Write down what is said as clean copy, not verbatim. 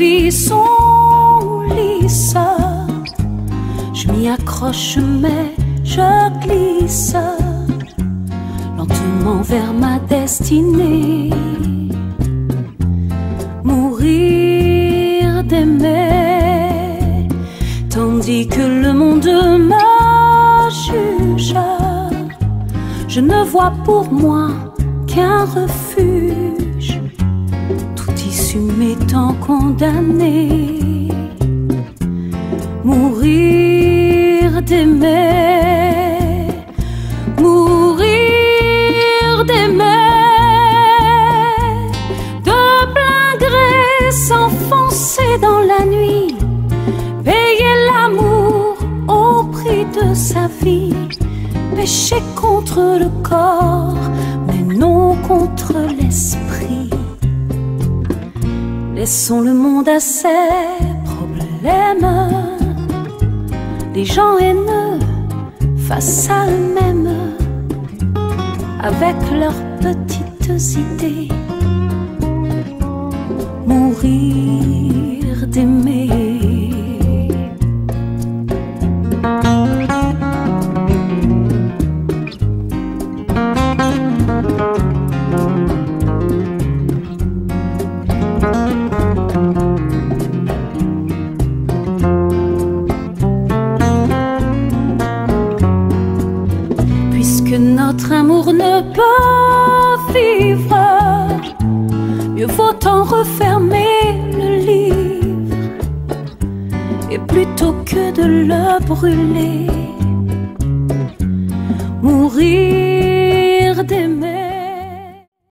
vie sont lisses. Je m'y accroche mais je glisse lentement vers ma destinée. Mourir d'aimer, tandis que le monde me juge. Je ne vois pour moi qu'un refuge, tout issu m'étant condamné. Mourir d'aimer, mourir d'aimer, de plein gré s'enfoncer dans la nuit, payer l'amour au prix de sa vie, pécher contre le corps, mais non contre l'esprit. Laissons le monde à ses problèmes, les gens haineux face à eux-mêmes, avec leurs petites idées. Mourir d'aimer. Puisque notre amour ne peut vivre, mieux vaut en refermer le livre, et plutôt que de le brûler, mourir